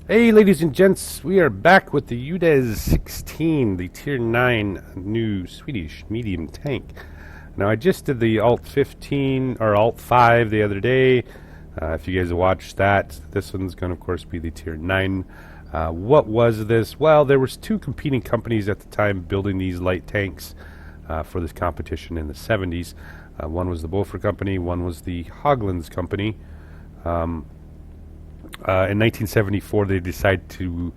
Hey, ladies and gents, we are back with the UDES 16, the Tier 9 new Swedish medium tank. Now, I just did the Alt 15 or Alt 5 the other day. If you guys watched that, this one's going to, of course, be the Tier 9. What was this? Well, there was two competing companies at the time building these light tanks for this competition in the 70s. One was the Bofors company, one was the Haugland's company. In 1974, they decided to.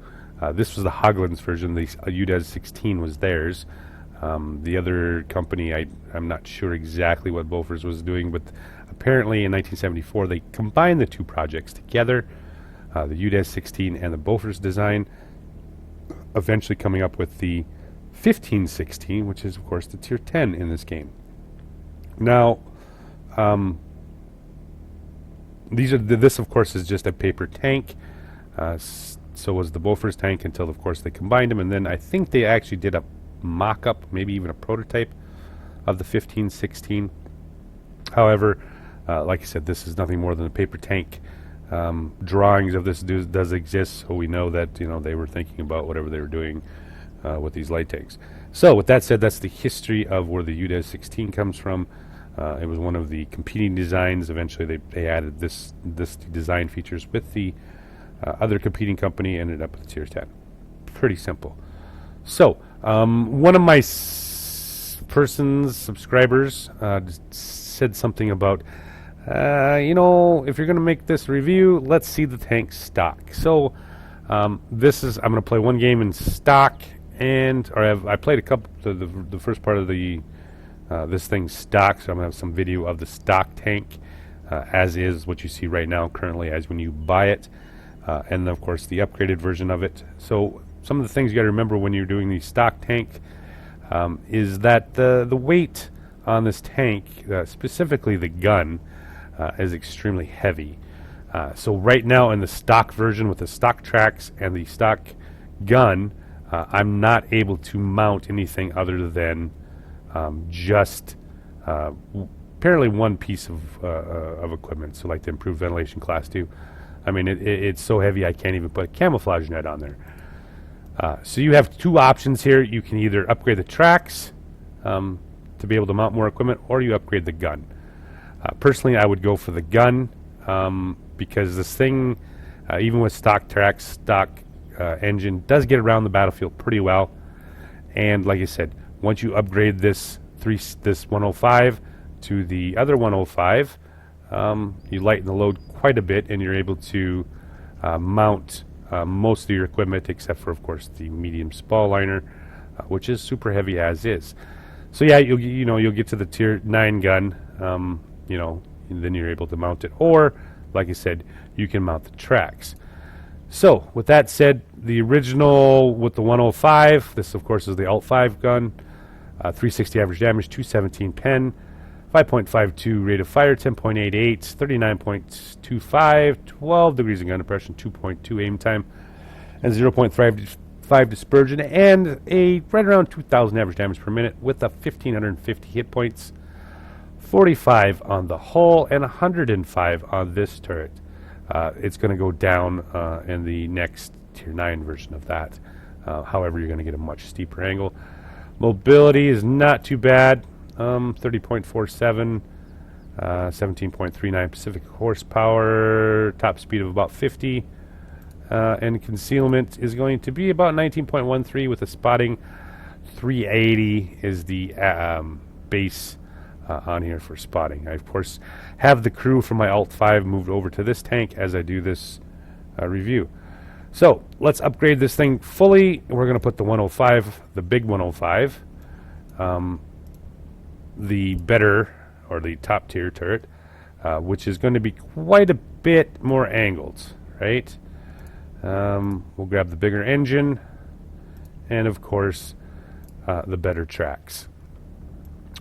This was the Haugland's version. The UDES 16 was theirs. The other company, I'm not sure exactly what Bofors was doing, but apparently in 1974 they combined the two projects together, the UDES 16 and the Bofors design, eventually coming up with the 1516, which is of course the Tier 10 in this game. Now, this of course is just a paper tank. So was the Bofors tank until of course they combined them, and then I think they actually did a mock-up, maybe even a prototype of the 1516. However, like I said, this is nothing more than a paper tank. Drawings of this does exist, so we know that they were thinking about whatever they were doing with these light tanks. So with that said, that's the history of where the UDES 16 comes from. It was one of the competing designs. Eventually, they added this design features with the other competing company. Ended up with Tier 10. Pretty simple. So, one of my subscribers said something about, if you're going to make this review, let's see the tank stock. So, I'm going to play one game in stock, I played a couple, the first part of the this thing's stock, so I'm going to have some video of the stock tank, as is what you see right now currently as when you buy it, and then of course the upgraded version of it. So some of the things you got to remember when you're doing the stock tank is that the weight on this tank, specifically the gun, is extremely heavy. So right now in the stock version with the stock tracks and the stock gun, I'm not able to mount anything other than just apparently one piece of equipment, so like the improved ventilation class 2. I mean, it's so heavy I can't even put a camouflage net on there. So you have two options here. You can either upgrade the tracks to be able to mount more equipment, or you upgrade the gun. Personally, I would go for the gun because this thing, even with stock tracks, stock engine, does get around the battlefield pretty well. And like I said, once you upgrade this 105 to the other 105, you lighten the load quite a bit, and you're able to mount most of your equipment, except for, of course, the medium spall liner, which is super heavy as is. So yeah, you'll get to the Tier 9 gun, and then you're able to mount it, or like I said, you can mount the tracks. So with that said, the original with the 105, this of course is the Alt 5 gun. 360 average damage, 217 pen, 5.52 rate of fire, 10.88, 39.25, 12 degrees of gun depression, 2.2 aim time, and 0.5 dispersion, and a right around 2,000 average damage per minute with a 1,550 hit points, 45 on the hull, and 105 on this turret. It's going to go down in the next Tier 9 version of that. However, you're going to get a much steeper angle. Mobility is not too bad, 30.47, 17.39 Pacific horsepower, top speed of about 50, and concealment is going to be about 19.13 with a spotting. 380 is the base on here for spotting. I, of course, have the crew from my Alt 5 moved over to this tank as I do this review. So let's upgrade this thing fully. We're going to put the 105, the big 105, the better or the top tier turret, which is going to be quite a bit more angled, right? We'll grab the bigger engine and, of course, the better tracks.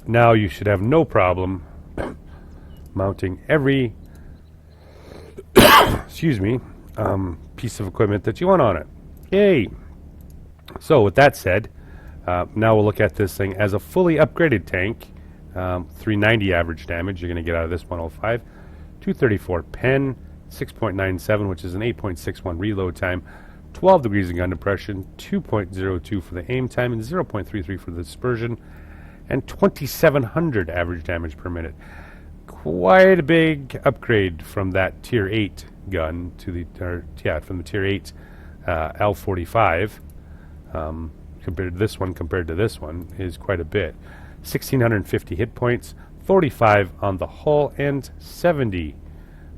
Now you should have no problem mounting every excuse me, piece of equipment that you want on it. Yay! So with that said, now we'll look at this thing as a fully upgraded tank. 390 average damage you're going to get out of this 105, 234 pen, 6.97, which is an 8.61 reload time, 12 degrees of gun depression, 2.02 for the aim time, and 0.33 for the dispersion, and 2,700 average damage per minute. Quite a big upgrade from that Tier 8 gun to the, from the Tier 8 L45 compared to this one is quite a bit. 1,650 hit points, 45 on the hull, and 70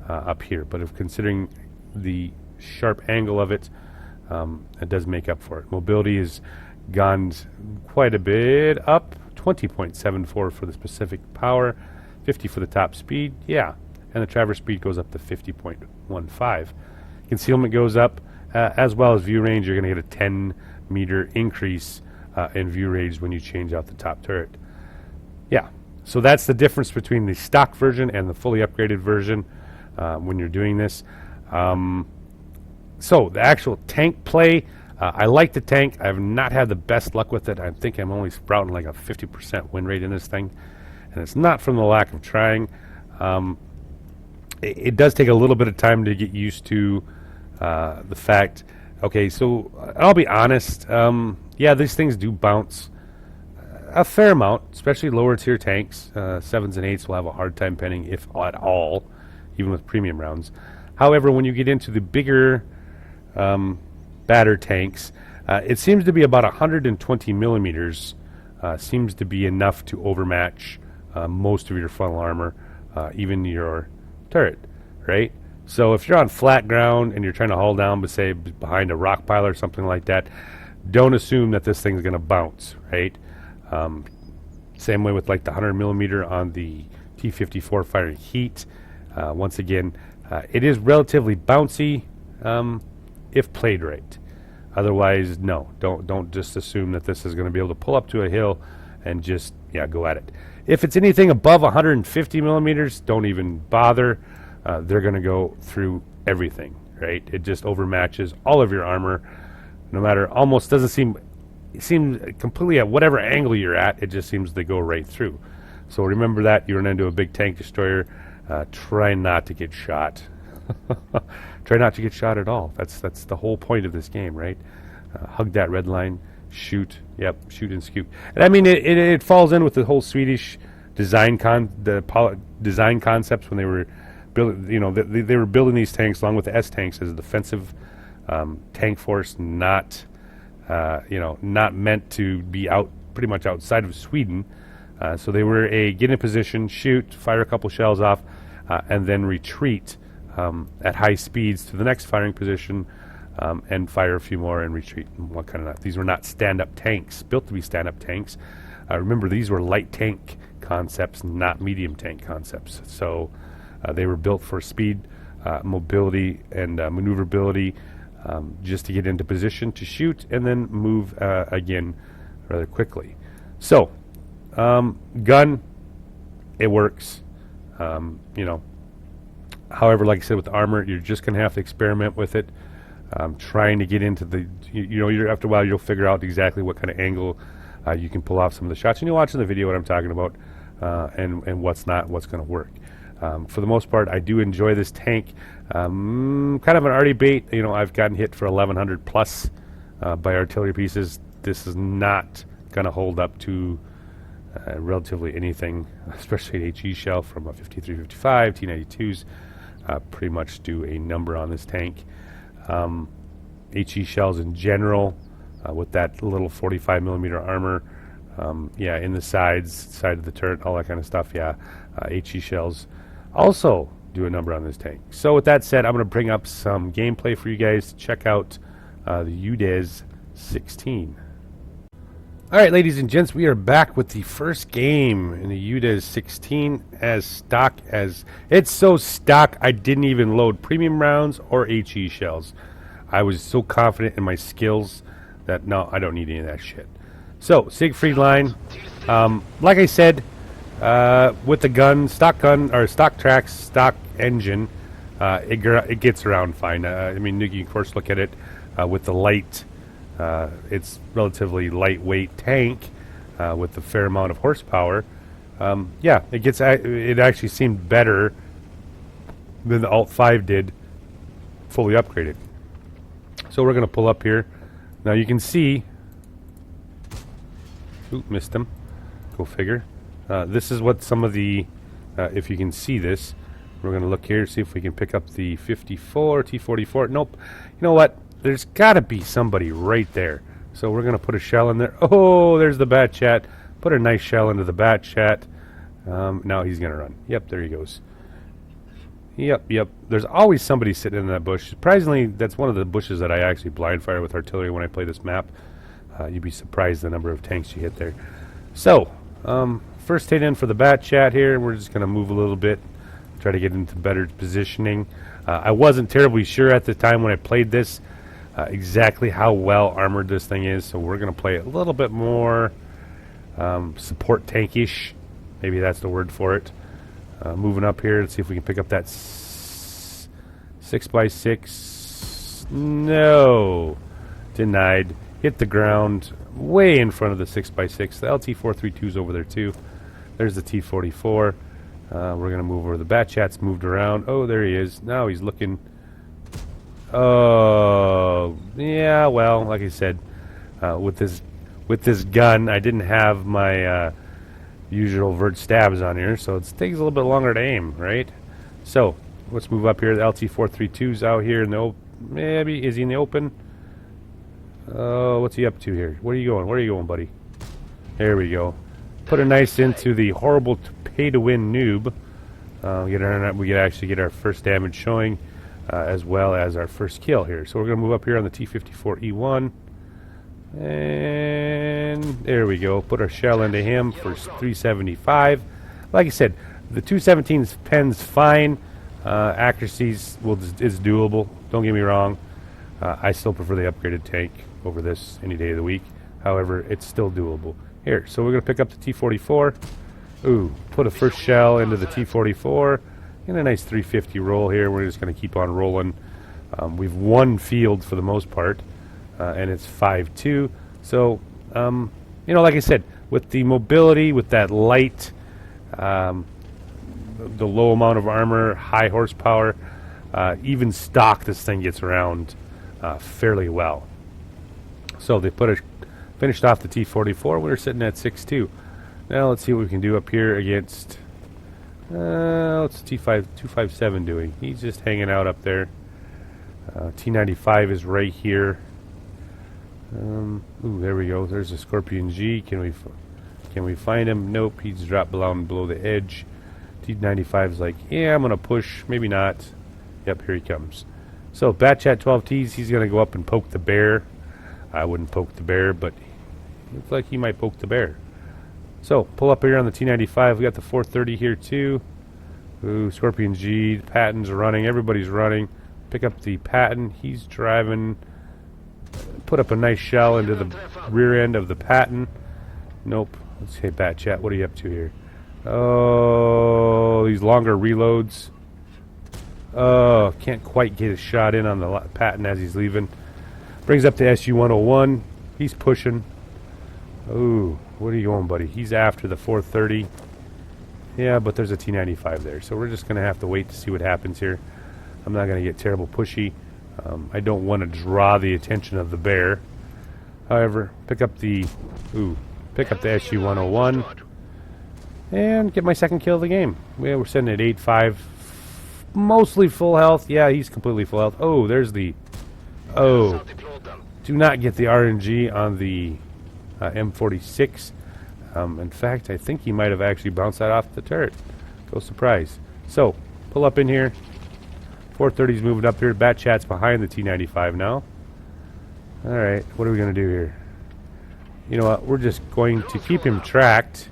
up here. But if considering the sharp angle of it, it does make up for it. Mobility has gone quite a bit up, 20.74 for the specific power, 50 for the top speed, and the traverse speed goes up to 50.15. Concealment goes up, as well as view range. You're going to get a 10-meter increase in view range when you change out the top turret. So that's the difference between the stock version and the fully upgraded version when you're doing this. So the actual tank play, I like the tank. I have not had the best luck with it. I think I'm only sprouting like a 50% win rate in this thing, and it's not from the lack of trying. It does take a little bit of time to get used to the fact. Okay, so I'll be honest. These things do bounce a fair amount, especially lower tier tanks. 7s and 8s will have a hard time penning, if at all, even with premium rounds. However, when you get into the bigger batter tanks, it seems to be about 120 millimeters seems to be enough to overmatch most of your frontal armor, even your turret, right? So if you're on flat ground and you're trying to haul down, but say behind a rock pile or something like that, don't assume that this thing's going to bounce, right? Same way with like the 100 millimeter on the T-54 firing heat. Once again, it is relatively bouncy if played right. Otherwise, no, don't just assume that this is going to be able to pull up to a hill and just go at it. If it's anything above 150 millimeters, don't even bother. They're going to go through everything, right? It just overmatches all of your armor, no matter, almost doesn't seem completely at whatever angle you're at, it just seems to go right through. So remember that. You run into a big tank destroyer, try not to get shot. Try not to get shot at all. That's the whole point of this game, right? Hug that red line, shoot, shoot and scoot. And I mean, it falls in with the whole Swedish design design concepts when they were building. They were building these tanks along with the S tanks as a defensive tank force, not meant to be out pretty much outside of Sweden. So they were get in position, shoot, fire a couple shells off, and then retreat at high speeds to the next firing position, and fire a few more and retreat. And what kind of that? These were not stand-up tanks, built to be stand-up tanks. Remember, these were light tank concepts, not medium tank concepts. So they were built for speed, mobility, and maneuverability, just to get into position to shoot and then move again rather quickly. So, gun, it works. However, like I said, with the armor, you're just going to have to experiment with it, trying to get into the, after a while you'll figure out exactly what kind of angle you can pull off some of the shots. And you'll watch in the video what I'm talking about, and what's going to work. For the most part, I do enjoy this tank. Kind of an arty bait. I've gotten hit for 1,100 plus by artillery pieces. This is not going to hold up to relatively anything, especially an HE shell from a 53, 55, T92s. Pretty much do a number on this tank. HE shells in general, with that little 45 millimeter armor, in the side of the turret, all that kind of stuff. HE shells also do a number on this tank. So with that said, I'm going to bring up some gameplay for you guys to check out the UDES 16. Alright, ladies and gents, we are back with the first game in the UDES 16, as stock as... It's so stock, I didn't even load premium rounds or HE shells. I was so confident in my skills that, no, I don't need any of that shit. So, Siegfried line. Like I said, with the gun, stock tracks, stock engine, it gets around fine. You can of course look at it with the light. It's relatively lightweight tank with a fair amount of horsepower. It actually seemed better than the Alt 5 did fully upgraded. So we're going to pull up here. Now you can see... Ooh, missed him. Go figure. This is what some of the... if you can see this, we're going to look here, see if we can pick up the 54, T44. Nope. You know what? There's got to be somebody right there. So we're going to put a shell in there. Oh, there's the bat chat. Put a nice shell into the bat chat. Now he's going to run. Yep, there he goes. Yep. There's always somebody sitting in that bush. Surprisingly, that's one of the bushes that I actually blind fire with artillery when I play this map. You'd be surprised the number of tanks you hit there. So, first hit in for the bat chat here. We're just going to move a little bit, try to get into better positioning. I wasn't terribly sure at the time when I played this exactly how well armored this thing is, so we're going to play it a little bit more support tankish. Maybe that's the word for it. Moving up here, let's see if we can pick up that 6x6. No. Denied. Hit the ground way in front of the 6x6. The LT432's over there too. There's the T44. We're going to move over. The bat chat's moved around. Oh, there he is. Now he's looking. Oh, yeah, well, like I said, with this gun, I didn't have my usual vert stabs on here, so it takes a little bit longer to aim, right? So, let's move up here. The LT432's out here in the open. Maybe, is he in the open? Oh, what's he up to here? Where are you going? Where are you going, buddy? There we go. Put a nice into the horrible pay-to-win noob. We could actually get our first damage showing, as well as our first kill here. So we're going to move up here on the T54E1. And there we go. Put our shell into him for 375. Like I said, the 217's pen's fine. Accuracies is doable. Don't get me wrong. I still prefer the upgraded tank over this any day of the week. However, it's still doable. Here, so we're going to pick up the T44. Ooh, put a first shell into the T44. And a nice 350 roll here. We're just going to keep on rolling. We've won field for the most part. And it's 5-2. So, like I said, with the mobility, with that light, the low amount of armor, high horsepower, even stock, this thing gets around fairly well. So they finished off the T44. We were sitting at 6-2. Now let's see what we can do up here against. What's T257 doing? He's just hanging out up there. T95 is right here. Ooh, there we go. There's a Scorpion G. Can we find him? Nope. He's dropped below the edge. T95's like, yeah, I'm gonna push. Maybe not. Yep, here he comes. So bat chat 12Ts. He's gonna go up and poke the bear. I wouldn't poke the bear, but it looks like he might poke the bear. So pull up here on the T95. We got the 430 here too. Ooh, Scorpion G. The Patton's running. Everybody's running. Pick up the Patton. He's driving. Put up a nice shell into the rear end of the Patton. Nope. Let's hit bat chat. What are you up to here? Oh, these longer reloads. Oh, can't quite get a shot in on the Patton as he's leaving. Brings up the SU-101. He's pushing. Ooh, what are you going, buddy? He's after the 430. Yeah, but there's a T95 there. So we're just going to have to wait to see what happens here. I'm not going to get terrible pushy. I don't want to draw the attention of the bear. However, pick up the SU-101 and get my second kill of the game. We're sitting at 8-5, mostly full health. Yeah, he's completely full health. Oh, there's the... Oh, do not get the RNG on the M46. In fact, I think he might have actually bounced that off the turret. Go surprise. So, pull up in here. 430's moving up here. Bat chat's behind the T95 now. Alright, what are we going to do here? You know what? We're just going to keep him tracked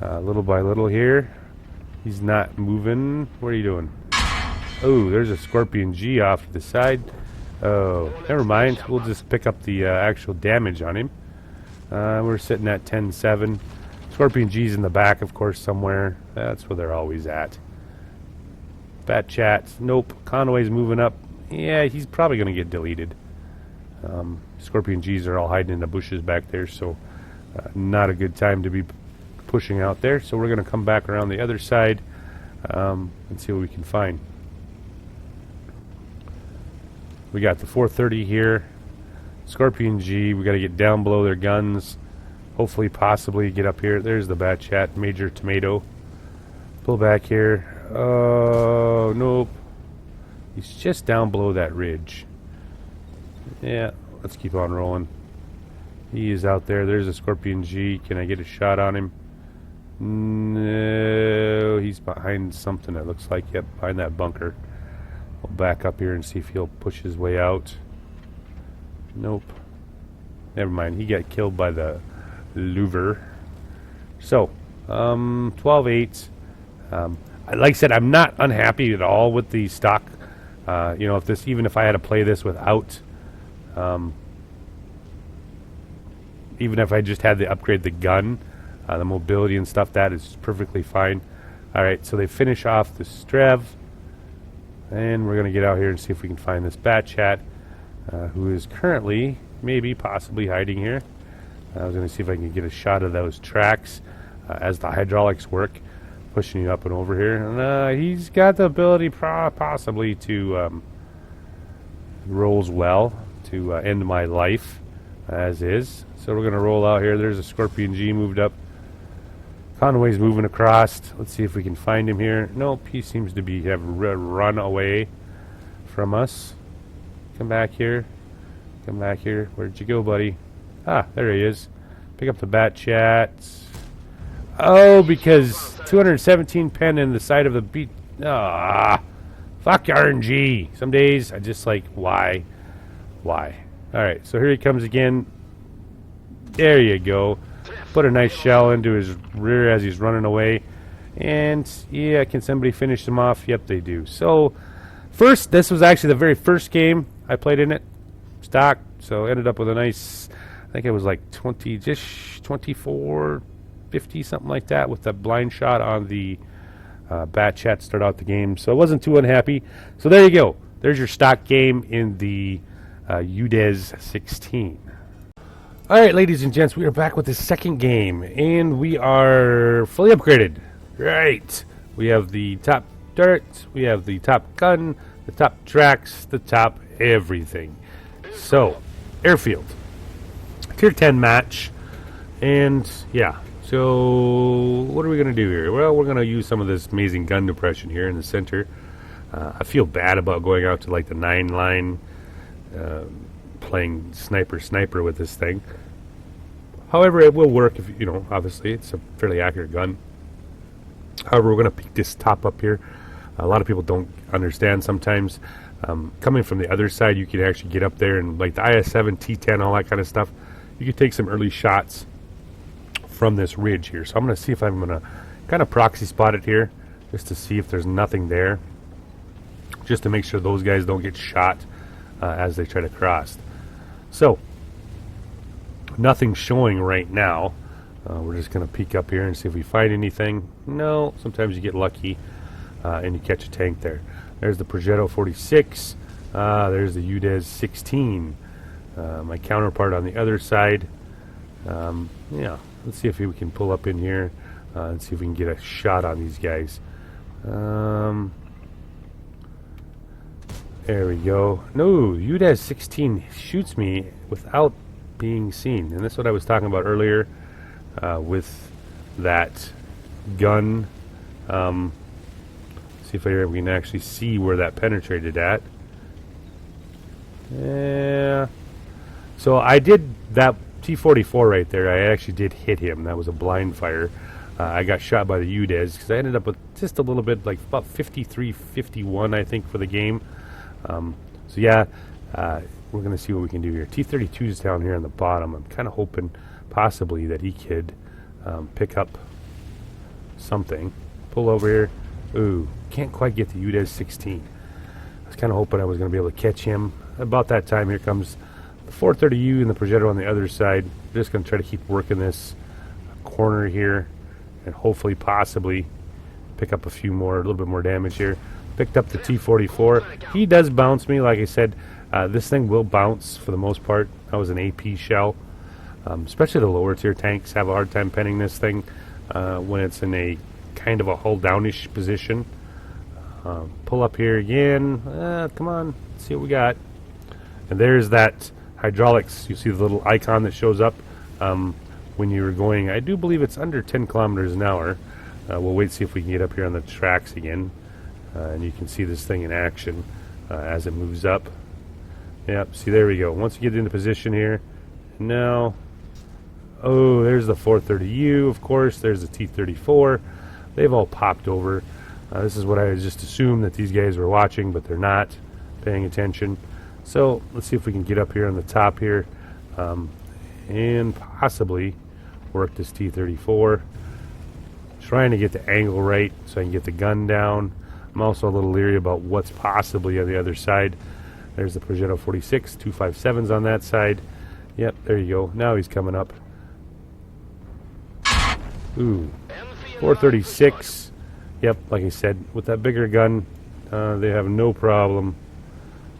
little by little here. He's not moving. What are you doing? Oh, there's a Scorpion G off to the side. Oh, never mind. We'll just pick up the actual damage on him. We're sitting at 10-7. Scorpion G's in the back, of course, somewhere. That's where they're always at. Bat chats. Nope. Conway's moving up. Yeah, he's probably going to get deleted. Scorpion G's are all hiding in the bushes back there, so not a good time to be pushing out there. So we're going to come back around the other side and see what we can find. We got the 430 here. Scorpion G. We got to get down below their guns. Hopefully, possibly get up here. There's the Bat Chat. Major Tomato. Pull back here. Oh, nope. He's just down below that ridge. Yeah, let's keep on rolling. He is out there. There's a Scorpion G. Can I get a shot on him? No, he's behind something that looks like, yep, behind that bunker. We'll back up here and see if he'll push his way out. Nope. Never mind. He got killed by the louver. So, 12-8. Like I said, I'm not unhappy at all with the stock. You know, even if I had to play this without, even if I just had to upgrade the gun, the mobility and stuff, that is perfectly fine. All right, so they finish off the Strev, and we're gonna get out here and see if we can find this Bat Chat, who is currently, maybe, possibly hiding here. I was gonna see if I can get a shot of those tracks as the hydraulics work, pushing you up and over here. And he's got the ability, possibly, to rolls well to end my life as is. So we're gonna roll out here. There's a Scorpion G moved up. Conway's moving across. Let's see if we can find him here. Nope, he seems to have run away from us. Come back here. Come back here. Where'd you go, buddy? Ah, there he is. Pick up the Bat Chat. Oh, because 217 pen in the side of the beat. Ah, fuck RNG. Some days I just like, why? Why? All right, so here he comes again. There you go. Put a nice shell into his rear as he's running away. And, yeah, can somebody finish him off? Yep, they do. So, first, this was actually the very first game I played in it. Stock. So, ended up with a nice, I think it was like 24, 50, something like that, with the blind shot on the Bat Chat to start out the game. So, I wasn't too unhappy. So, there you go. There's your stock game in the UDES 16. All right, ladies and gents, we are back with the second game, and we are fully upgraded. Right. We have the top turret, we have the top gun, the top tracks, the top everything. So, airfield. Tier 10 match. And, yeah. So, what are we going to do here? Well, we're going to use some of this amazing gun depression here in the center. I feel bad about going out to, like, the 9-line, playing sniper with this thing. However, it will work if, you know, obviously it's a fairly accurate gun. However, we're going to pick this top up here. A lot of people don't understand sometimes. Coming from the other side, you can actually get up there and, like, the IS-7, T-10, all that kind of stuff. You can take some early shots from this ridge here. So I'm going to see if I'm going to kind of proxy spot it here, just to see if there's nothing there, just to make sure those guys don't get shot as they try to cross. So, nothing showing right now. We're just going to peek up here and see if we find anything. No, sometimes you get lucky and you catch a tank there. There's the Progetto 46. There's the UDES 16. My counterpart on the other side. Yeah, let's see if we can pull up in here and see if we can get a shot on these guys. There we go. No, UDES 16 shoots me without being seen. And that's what I was talking about earlier with that gun. See if we can actually see where that penetrated at. Yeah. So I did that T-44 right there. I actually did hit him. That was a blind fire. I got shot by the UDES because I ended up with just a little bit, like about 53, 51, I think, for the game. So yeah, we're going to see what we can do here. T-32 is down here on the bottom. I'm kind of hoping possibly that he could pick up something. Pull over here. Ooh, can't quite get the UDES 16. I was kind of hoping I was going to be able to catch him. About that time, here comes the 430U and the Progetto on the other side. I'm just going to try to keep working this corner here and hopefully possibly pick up a little bit more damage here. Picked up the T-44. He does bounce me, like I said. This thing will bounce for the most part. That was an AP shell. Especially the lower tier tanks have a hard time penning this thing when it's in a kind of a hull downish position. Pull up here again. Come on, let's see what we got. And there's that hydraulics. You see the little icon that shows up when you're going, I do believe it's under 10 kilometers an hour. We'll wait to see if we can get up here on the tracks again. And you can see this thing in action as it moves up. Yep, see, there we go. Once you get into position here, now, oh, there's the 430U, of course. There's the T-34. They've all popped over. This is what I just assumed that these guys were watching, but they're not paying attention. So let's see if we can get up here on the top here and possibly work this T-34. Trying to get the angle right so I can get the gun down. I'm also a little leery about what's possibly on the other side. There's the Progetto 46, 257's on that side. Yep, there you go. Now he's coming up. Ooh, 436. Yep, like I said, with that bigger gun, they have no problem.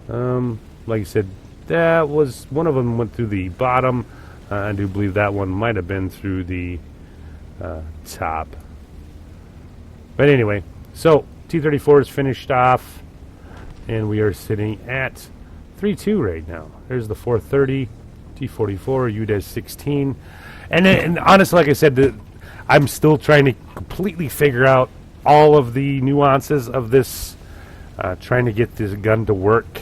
Like I said, that was one of them went through the bottom. I do believe that one might have been through the top. But anyway, so T-34 is finished off, and we are sitting at 3-2 right now. There's the 430, T-44, UDES 16. And honestly, like I said, I'm still trying to completely figure out all of the nuances of this, trying to get this gun to work.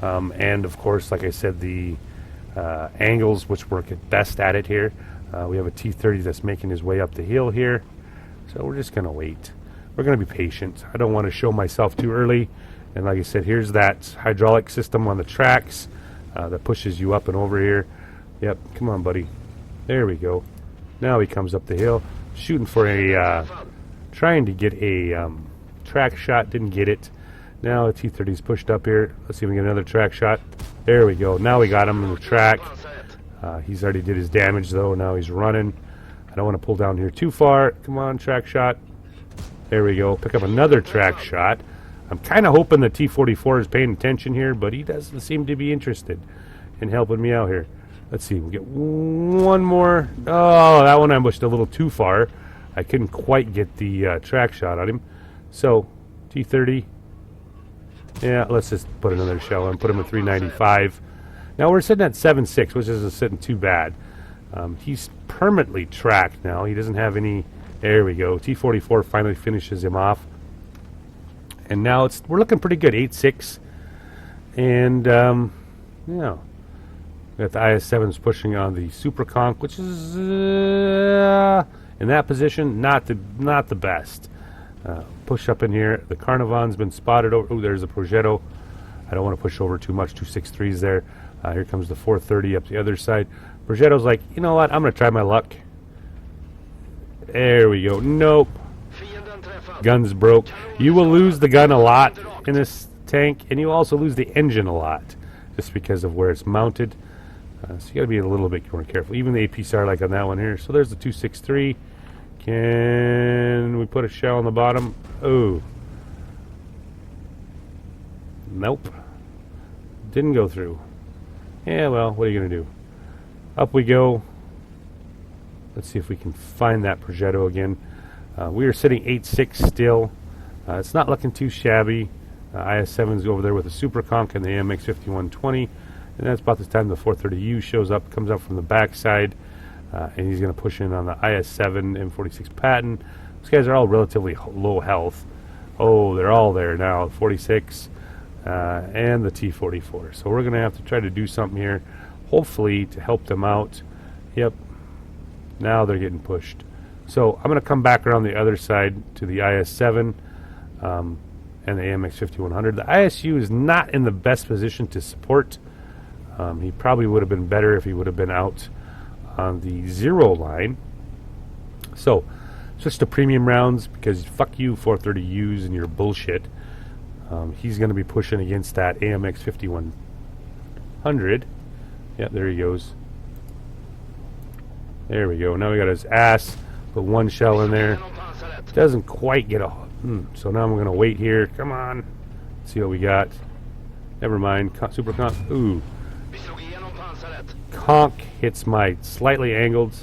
And, of course, like I said, the angles, which work at best at it here. We have a T-30 that's making his way up the hill here. So we're just going to wait. We're going to be patient. I don't want to show myself too early. And like I said, here's that hydraulic system on the tracks that pushes you up and over here. Yep, come on, buddy. There we go. Now he comes up the hill, shooting for a, trying to get a track shot. Didn't get it. Now the T-30's pushed up here. Let's see if we can get another track shot. There we go. Now we got him in the track. He's already did his damage, though. Now he's running. I don't want to pull down here too far. Come on, track shot. There we go. Pick up another track shot. I'm kind of hoping the T-44 is paying attention here, but he doesn't seem to be interested in helping me out here. Let's see. We'll get one more. Oh, that one I pushed a little too far. I couldn't quite get the track shot on him. So, T-30. Yeah, let's just put another shell on. Put him at 395. Now we're sitting at 7.6, which isn't sitting too bad. He's permanently tracked now. He doesn't have any... There we go. T-44 finally finishes him off. And now we're looking pretty good. 8.6. And, yeah. Got the IS-7's pushing on the Super Conch, which is, in that position, not the best. Push up in here. The Carnivon's been spotted over. Oh, there's the Progetto. I don't want to push over too much. 263's there. Here comes the 430 up the other side. Progetto's like, you know what? I'm going to try my luck. There we go. Nope. Gun's broke. You will lose the gun a lot in this tank, and you also lose the engine a lot just because of where it's mounted. So you got to be a little bit more careful. Even the APCR like on that one here. So there's the 263. Can we put a shell on the bottom? Oh. Nope. Didn't go through. Yeah, well, what are you going to do? Up we go. Let's see if we can find that Progetto again. We are sitting 8.6 still. It's not looking too shabby. IS-7's over there with the Super Conch and the AMX 5120. And that's about the time the 430U shows up, comes up from the backside. And he's going to push in on the IS-7 M46 Patton. These guys are all relatively low health. Oh, they're all there now. 46 and the T-44. So we're going to have to try to do something here, hopefully to help them out. Yep. Now they're getting pushed. So I'm going to come back around the other side to the IS-7 and the AMX 5100. The ISU is not in the best position to support. He probably would have been better if he would have been out on the 0 line. So switch to premium rounds because fuck you 430Us and your bullshit. He's going to be pushing against that AMX 5100. Yep, there he goes. There we go. Now we got his ass. Put one shell in there. Doesn't quite get a... So now I'm going to wait here. Come on. Let's see what we got. Never mind. Super Conch. Ooh. Conch hits my slightly angled.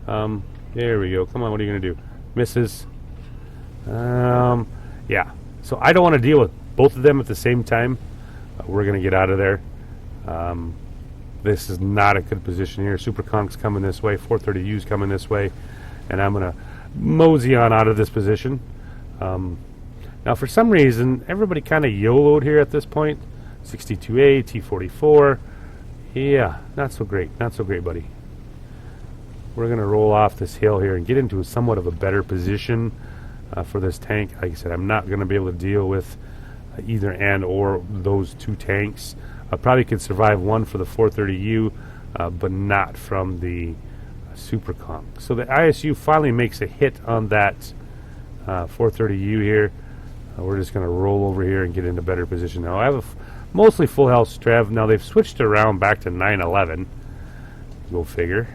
There we go. Come on. What are you going to do? Misses. Yeah. So I don't want to deal with both of them at the same time. We're going to get out of there. This is not a good position here. Super Conk's coming this way. 430U's coming this way. And I'm going to mosey on out of this position. Now, for some reason, everybody kind of YOLO'd here at this point. 62A, T44. Yeah, not so great. Not so great, buddy. We're going to roll off this hill here and get into somewhat of a better position for this tank. Like I said, I'm not going to be able to deal with either and or those two tanks. I probably could survive one for the 430U, but not from the Super Conk. So the ISU finally makes a hit on that 430U here. We're just going to roll over here and get into better position now. I have a mostly full health Strev. Now they've switched around back to 911. Go figure.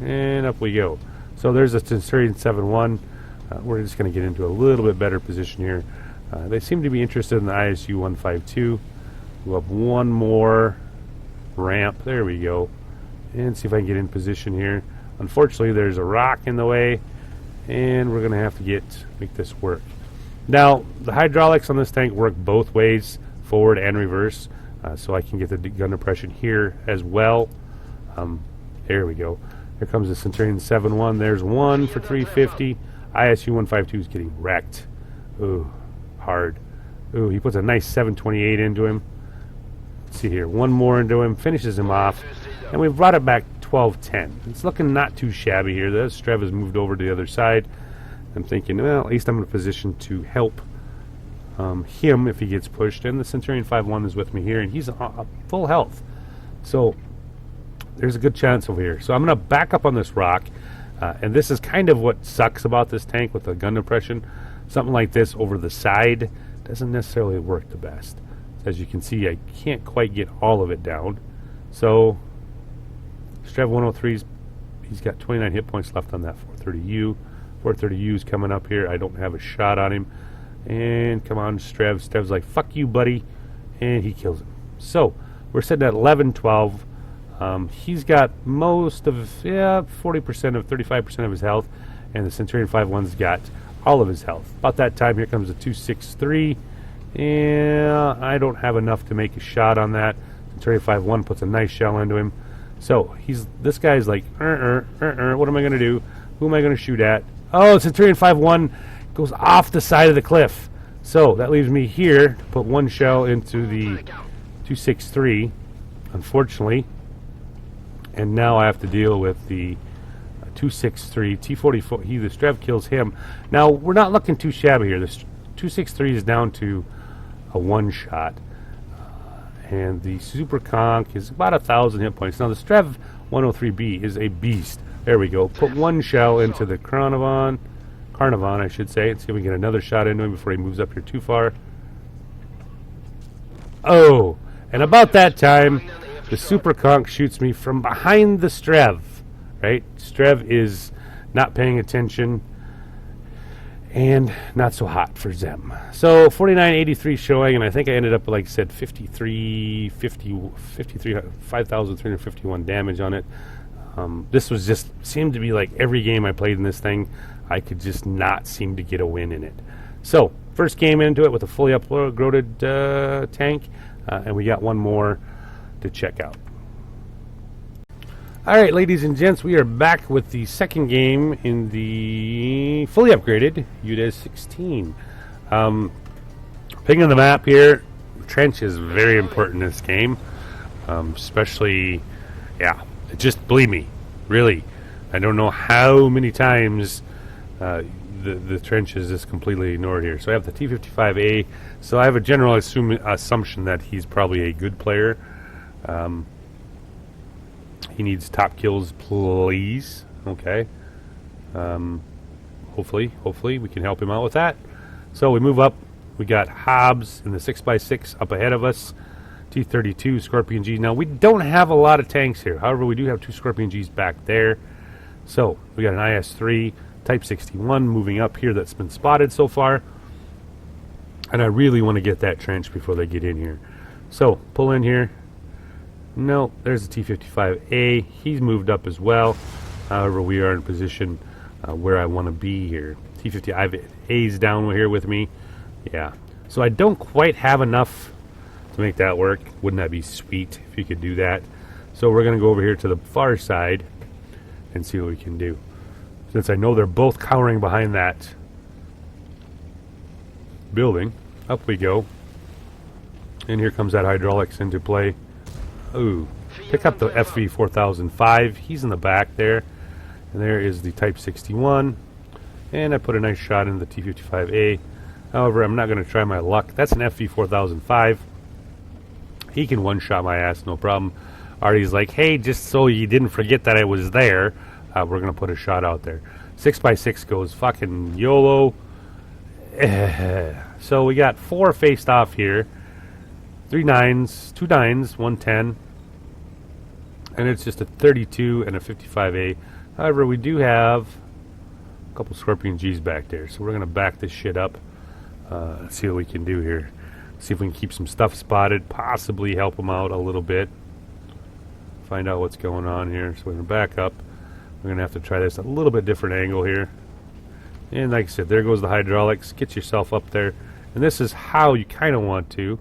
And up we go. So there's a Centurion 7-1. We're just going to get into a little bit better position here. They seem to be interested in the ISU 152. Go up one more ramp. There we go. And see if I can get in position here. Unfortunately, there's a rock in the way, and we're going to have to make this work. Now, the hydraulics on this tank work both ways, forward and reverse, so I can get the gun depression here as well. There we go. Here comes the Centurion 7-1. There's one for 350. ISU 152 is getting wrecked. Ooh, hard. Ooh, he puts a nice 728 into him. Let's see here. One more into him. Finishes him off. And we've brought it back 12-10. It's looking not too shabby here. The Strev has moved over to the other side. I'm thinking, well, at least I'm in a position to help him if he gets pushed. And the Centurion 5-1 is with me here, and he's full health. So there's a good chance over here. So I'm going to back up on this rock. And this is kind of what sucks about this tank with the gun depression. Something like this over the side doesn't necessarily work the best. As you can see, I can't quite get all of it down. So Strev 103's, he's got 29 hit points left on that 430U. 430U's coming up here. I don't have a shot on him. And come on, Strev. Strev's like, fuck you, buddy. And he kills him. So we're sitting at 11-12. He's got most of, 40% of 35% of his health. And the Centurion 5-1's got all of his health. About that time, here comes the 263. And I don't have enough to make a shot on that. Centurion 5-1 puts a nice shell into him. So this guy's like, what am I going to do? Who am I going to shoot at? Oh, Centurion 5-1 goes off the side of the cliff. So that leaves me here to put one shell into the 263, unfortunately. And now I have to deal with the 263 T44. The Strev kills him. Now we're not looking too shabby here. This 263 is down to a one shot, and the Super Conk is about 1,000 hit points. Now the Strev 103B is a beast. There we go. Put one shell into the Carnivon, I should say, and see if we can get another shot into him before he moves up here too far. Oh, and about that time, the Super Conk shoots me from behind the Strev. Right? Strev is not paying attention and not so hot for Zem. So 49.83 showing, and I think I ended up, like I said, 5,351 damage on it. This was just, seemed to be like every game I played in this thing, I could just not seem to get a win in it. So, first game into it with a fully upgraded tank, and we got one more to check out. Alright, ladies and gents, we are back with the second game in the fully upgraded UDES 16. Ping on the map here, trench is very important in this game, especially, just believe me, really, I don't know how many times the trench is just completely ignored here. So I have the T55A, so I have a general assumption that he's probably a good player. He needs top kills, please. Okay. Hopefully we can help him out with that. So we move up. We got Hobbs in the 6x6 up ahead of us. T32, Scorpion G. Now, we don't have a lot of tanks here. However, we do have two Scorpion Gs back there. So we got an IS-3, Type 61 moving up here that's been spotted so far. And I really want to get that trench before they get in here. So, pull in here. No, there's the T55A. He's moved up as well. However, we are in position where I want to be here. T55A's down here with me. Yeah. So I don't quite have enough to make that work. Wouldn't that be sweet if you could do that? So we're going to go over here to the far side and see what we can do. Since I know they're both cowering behind that building, up we go. And here comes that hydraulics into play. Ooh, pick up the FV 4005. He's in the back there. And there is the Type 61. And I put a nice shot in the T-55A. However, I'm not going to try my luck. That's an FV 4005. He can one-shot my ass, no problem. Artie's like, hey, just so you didn't forget that I was there, we're going to put a shot out there. 6x6 goes fucking YOLO. So we got 4 faced off here. 3 9s, 2 9s, 1 10. And it's just a 32 and a 55A. However, we do have a couple Scorpion G's back there. So we're going to back this shit up. See what we can do here. See if we can keep some stuff spotted. Possibly help them out a little bit. Find out what's going on here. So we're going to back up. We're going to have to try this a little bit different angle here. And like I said, there goes the hydraulics. Get yourself up there. And this is how you kind of want to.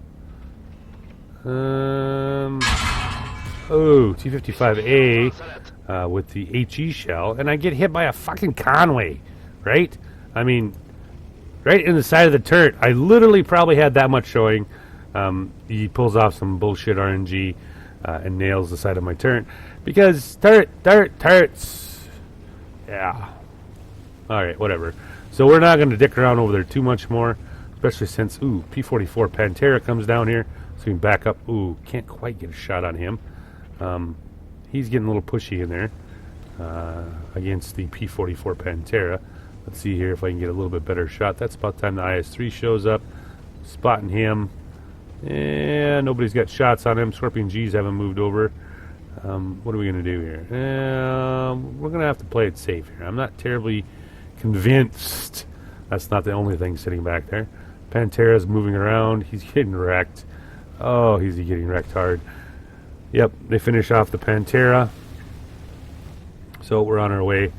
Oh, T-55A with the HE shell. And I get hit by a fucking Conway. Right? I mean, right in the side of the turret. I literally probably had that much showing. He pulls off some bullshit RNG. And nails the side of my turret. Because turrets. Yeah. Alright, whatever. So we're not going to dick around over there too much more. Especially since, ooh, P-44 Pantera comes down here. So we can back up. Ooh, can't quite get a shot on him. He's getting a little pushy in there. Against the P-44 Pantera. Let's see here if I can get a little bit better shot. That's about time the IS-3 shows up. Spotting him. Yeah, nobody's got shots on him. Scorpion G's haven't moved over. What are we going to do here? We're going to have to play it safe here. I'm not terribly convinced. That's not the only thing sitting back there. Pantera's moving around. He's getting wrecked. Oh, he's getting wrecked hard. Yep, they finish off the Pantera. So we're on our way.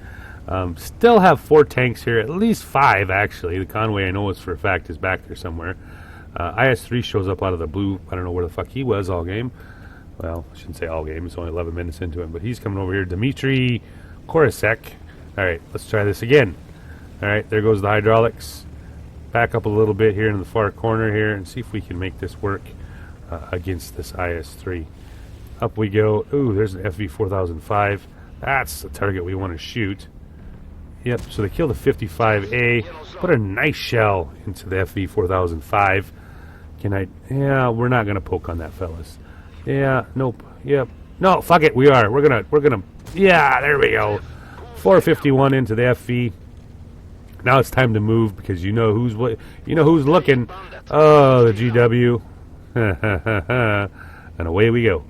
Still have 4 tanks here. At least 5, actually. The Conway, I know it's for a fact, is back there somewhere. IS-3 shows up out of the blue. I don't know where the fuck he was all game. Well, I shouldn't say all game. It's only 11 minutes into him. But he's coming over here. Dmitry Korosek. All right, let's try this again. All right, there goes the hydraulics. Back up a little bit here in the far corner here and see if we can make this work against this IS-3. Up we go. Ooh, there's an FV 4005. That's the target we want to shoot. Yep, so they kill the 55A. Put a nice shell into the FV 4005. Can I? Yeah, we're not gonna poke on that, fellas. Yeah, nope. Yep. No, fuck it. We are. We're gonna. Yeah, there we go. 451 into the FV. Now it's time to move because you know who's what. You know who's looking. Oh, the GW. And away we go.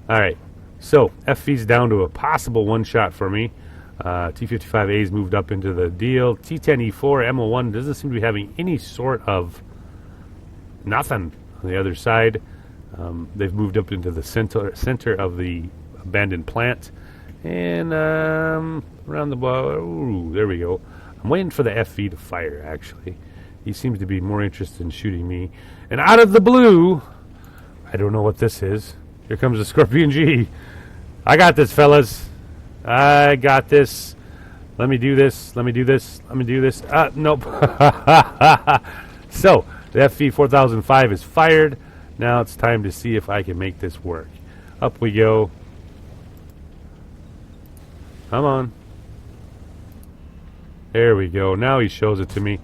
All right. So FV's down to a possible one shot for me. T-55A's moved up into the deal. T-10E4 MO1 doesn't seem to be having any sort of nothing on the other side. They've moved up into the center of the abandoned plant. And around the ball. Ooh, there we go. I'm waiting for the FV to fire, actually. He seems to be more interested in shooting me. And out of the blue, I don't know what this is. Here comes the Scorpion G. I got this, fellas. I got this. Let me do this. Let me do this. Let me do this. Nope. So, the FV 4005 is fired. Now it's time to see if I can make this work. Up we go. Come on. There we go. Now he shows it to me.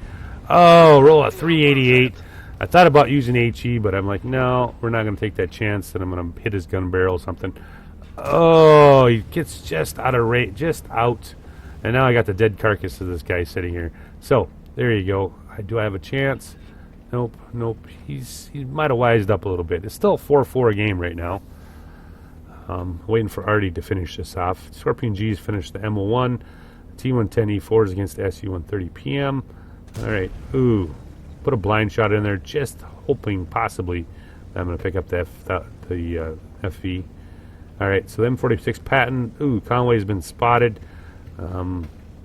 Oh, roll a 388. I thought about using HE, but I'm like, no, we're not going to take that chance that I'm going to hit his gun barrel or something. Oh, he gets just out of range, just out. And now I got the dead carcass of this guy sitting here. So, there you go. Do I have a chance? Nope, nope. He might have wised up a little bit. It's still a 4-4 game right now. Waiting for Artie to finish this off. Scorpion G's finished the MO1. T110E4 is against the SU130 PM. Alright, ooh. Put a blind shot in there, just hoping possibly that I'm going to pick up the FV. Alright, so the M46 Patton. Ooh, Conway's been spotted.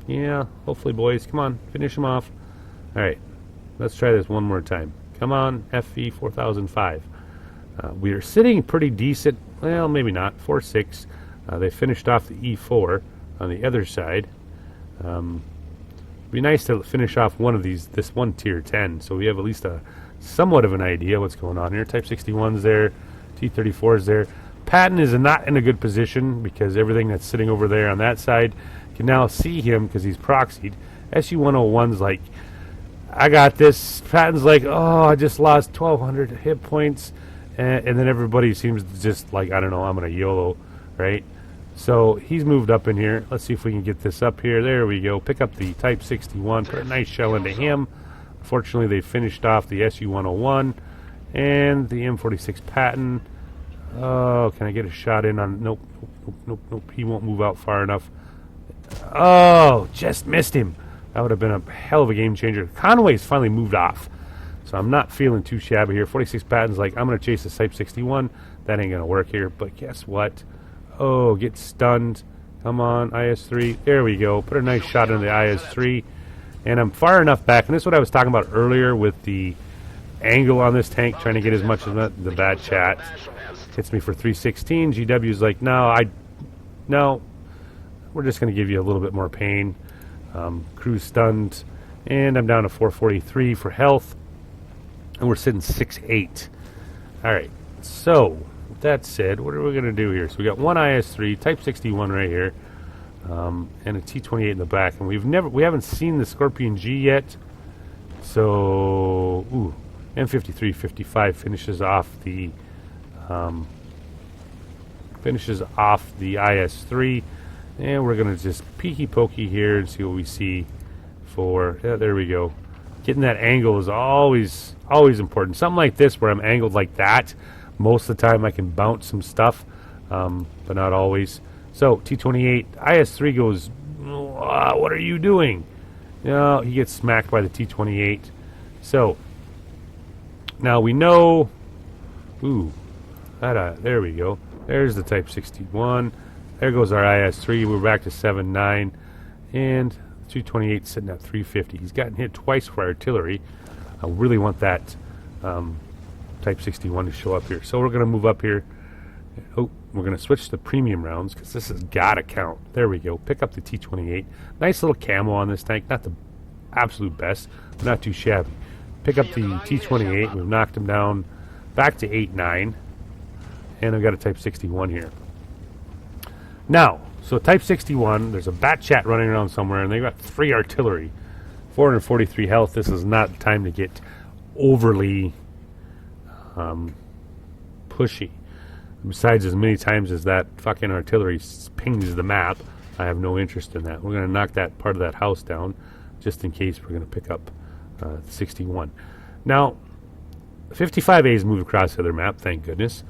Yeah, hopefully, boys. Come on, finish him off. Alright, let's try this one more time. Come on, FV 4005. We are sitting pretty decent. Well, maybe not. 4-6. They finished off the E4 on the other side. Be nice to finish off one of these, this one tier 10, so we have at least a somewhat of an idea what's going on here. Type 61's there, T34's there. Patton is not in a good position because everything that's sitting over there on that side can now see him because he's proxied. SU-101's like, I got this. Patton's like, oh, I just lost 1,200 hit points. And then everybody seems to just like, I don't know, I'm going to YOLO, right? So he's moved up in here. Let's see if we can get this up here. There we go. Pick up the Type 61. Put a nice shell into him. Unfortunately, they finished off the SU-101 and the M46 Patton. Oh, can I get a shot in on... Nope, nope, nope, nope. He won't move out far enough. Oh, just missed him. That would have been a hell of a game changer. Conway's finally moved off. So I'm not feeling too shabby here. 46 Patton's like, I'm going to chase the Type 61. That ain't going to work here. But guess what? Oh, get stunned. Come on, IS-3. There we go. Put a nice shot into the IS-3. And I'm far enough back. And this is what I was talking about earlier with the angle on this tank, trying to get as much of the bad chat. Hits me for 316. GW's like, no, we're just going to give you a little bit more pain. Crew's stunned. And I'm down to 443 for health. And we're sitting 6-8. All right. So, with that said, what are we going to do here? So we got one IS-3, Type 61 right here, and a T-28 in the back. And we haven't seen the Scorpion G yet. So, M53, 55 finishes off the IS-3. And we're going to just peeky pokey here and see what we see for, yeah, there we go. Getting that angle is always important. Something like this where I'm angled like that, most of the time I can bounce some stuff, but not always. So T-28, IS-3 goes, what are you doing? No, he gets smacked by the T-28. So now we know, there we go. There's the Type 61. There goes our IS-3. We're back to 7-9. And 228 sitting at 350. He's gotten hit twice for artillery. I really want that Type 61 to show up here. So we're going to move up here. Oh, we're going to switch to premium rounds because this has got to count. There we go. Pick up the T-28. Nice little camo on this tank. Not the absolute best, but not too shabby. Pick up the T-28. We've knocked him down back to 8-9. And I've got a Type 61 here. Now, so Type 61, there's a bat chat running around somewhere, and they got 3 artillery. 443 health. This is not the time to get overly pushy. Besides, as many times as that fucking artillery pings the map, I have no interest in that. We're going to knock that part of that house down, just in case we're going to pick up 61. Now, 55A's moved across the other map, thank goodness,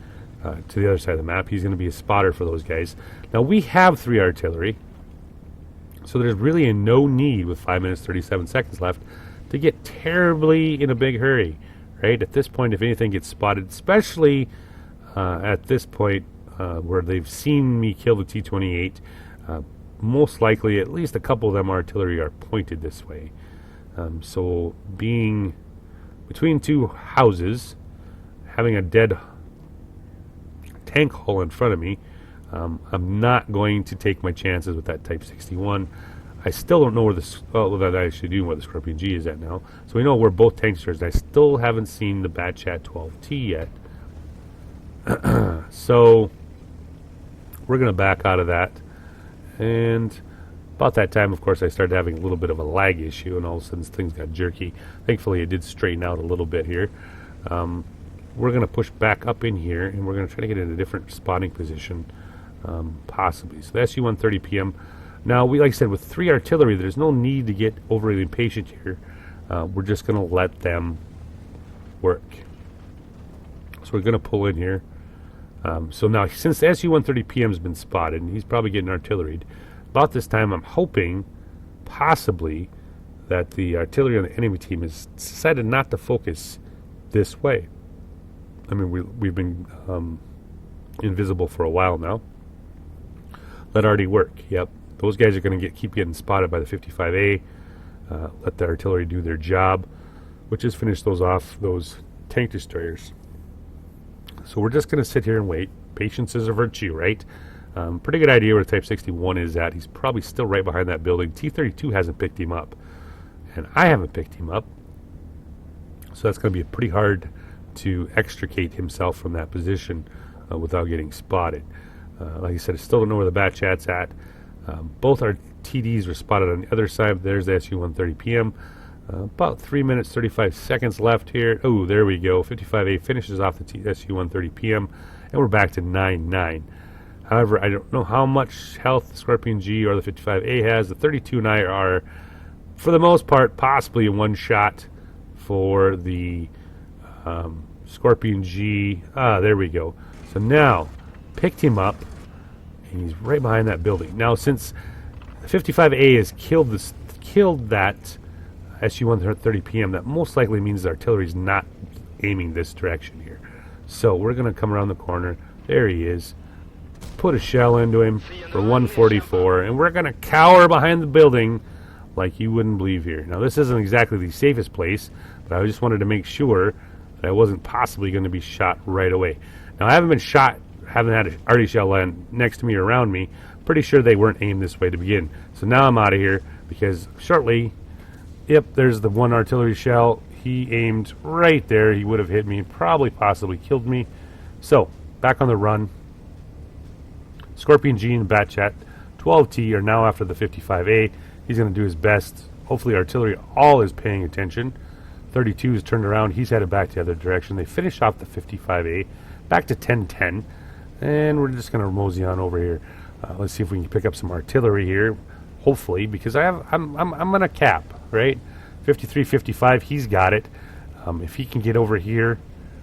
to the other side of the map. He's going to be a spotter for those guys. Now, we have 3 artillery, so there's really no need with 5 minutes 37 seconds left to get terribly in a big hurry, right? At this point, if anything gets spotted, especially at this point where they've seen me kill the T-28, most likely at least a couple of them artillery are pointed this way. So being between 2 houses, having a dead tank hull in front of me, I'm not going to take my chances with that Type 61. I still don't know where that I should do where the Scorpion G is at now. So we know where both tanks are. I still haven't seen the Batchat 12T yet. So we're going to back out of that. And about that time, of course, I started having a little bit of a lag issue, and all of a sudden things got jerky. Thankfully, it did straighten out a little bit here. We're going to push back up in here, and we're going to try to get in a different spotting position, possibly. So the SU-130 PM. Now, like I said, with 3 artillery, there's no need to get overly impatient here. We're just going to let them work. So we're going to pull in here. So now, since the SU-130 PM has been spotted, and he's probably getting artilleried, about this time I'm hoping, possibly, that the artillery on the enemy team has decided not to focus this way. I mean, we've been invisible for a while now. Let Artie work. Yep. Those guys are going to keep getting spotted by the 55A. Let the artillery do their job, which is finish those off, those tank destroyers. So we're just going to sit here and wait. Patience is a virtue, right? Pretty good idea where Type 61 is at. He's probably still right behind that building. T-32 hasn't picked him up, and I haven't picked him up. So that's going to be pretty hard to extricate himself from that position without getting spotted. Like I said, I still don't know where the Bat Chat's at. Both our TDs were spotted on the other side. There's the SU-130 PM. About 3 minutes, 35 seconds left here. Oh, there we go. 55A finishes off the SU-130 PM, and we're back to 9-9. However, I don't know how much health the Scorpion G or the 55A has. The 32 and I are, for the most part, possibly a one-shot for the Scorpion G. There we go. So now, picked him up, and he's right behind that building. Now, since the 55A has killed that SU-130 PM, that most likely means the artillery's not aiming this direction here. So we're going to come around the corner. There he is. Put a shell into him for 144, and we're going to cower behind the building like you wouldn't believe here. Now, this isn't exactly the safest place, but I just wanted to make sure that I wasn't possibly going to be shot right away. Now, I haven't been shot, haven't had an arty shell land next to me or around me. Pretty sure they weren't aimed this way to begin. So now I'm out of here because shortly, yep, there's the one artillery shell. He aimed right there. He would have hit me, probably possibly killed me. So, back on the run. Scorpion G and Bat Chat 12T are now after the 55A. He's going to do his best. Hopefully artillery all is paying attention. 32 is turned around. He's headed back the other direction. They finish off the 55A. Back to 10-10. And we're just going to mosey on over here. Let's see if we can pick up some artillery here. Hopefully, because I'm going to cap, right? 53-55, he's got it. If he can get over here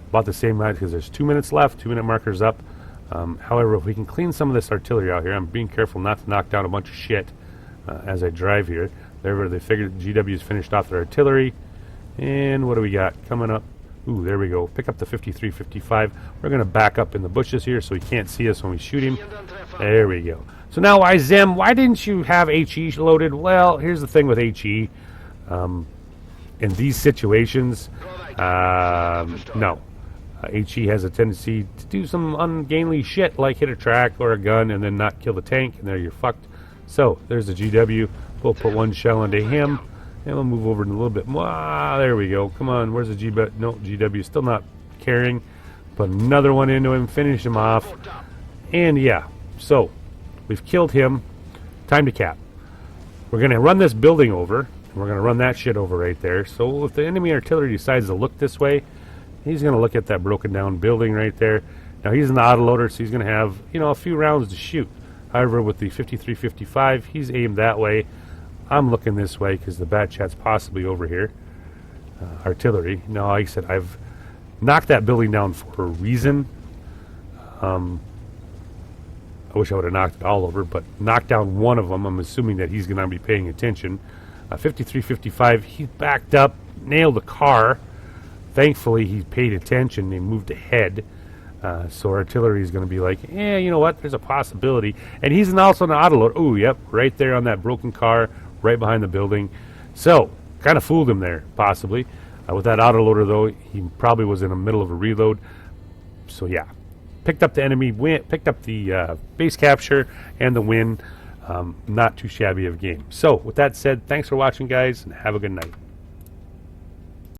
about the same amount, because there's 2 minutes left, 2 minute markers up. However, if we can clean some of this artillery out here, I'm being careful not to knock down a bunch of shit as I drive here. They figured GW's finished off their artillery. And what do we got coming up? Ooh, there we go. Pick up the 53-55. We're going to back up in the bushes here so he can't see us when we shoot him. There we go. So now, Zem, why didn't you have HE loaded? Well, here's the thing with HE. In these situations, no. HE has a tendency to do some ungainly shit like hit a track or a gun and then not kill the tank, and there you're fucked. So, there's the GW. We'll put one shell into him, and we'll move over in a little bit more. There we go. Come on, where's the GW? No, GW still not carrying. Put another one into him, finish him off. And yeah, so, we've killed him. Time to cap. We're going to run this building over. We're going to run that shit over right there. So, if the enemy artillery decides to look this way, he's going to look at that broken down building right there. Now he's in the autoloader, so he's going to have, a few rounds to shoot. However, with the 53-55, he's aimed that way. I'm looking this way because the Bat Chat's possibly over here. Artillery. Now, like I said, I've knocked that building down for a reason. I wish I would have knocked it all over, but knocked down one of them. I'm assuming that he's going to be paying attention. 53-55, he's backed up, nailed the car. Thankfully, he paid attention and moved ahead. So artillery is going to be like, you know what? There's a possibility. And he's also an autoloader. Oh, yep, right there on that broken car, right behind the building. So, kind of fooled him there, possibly. With that autoloader, though, he probably was in the middle of a reload. So, yeah. Picked up the enemy, picked up the base capture and the win. Not too shabby of a game. So, with that said, thanks for watching, guys, and have a good night.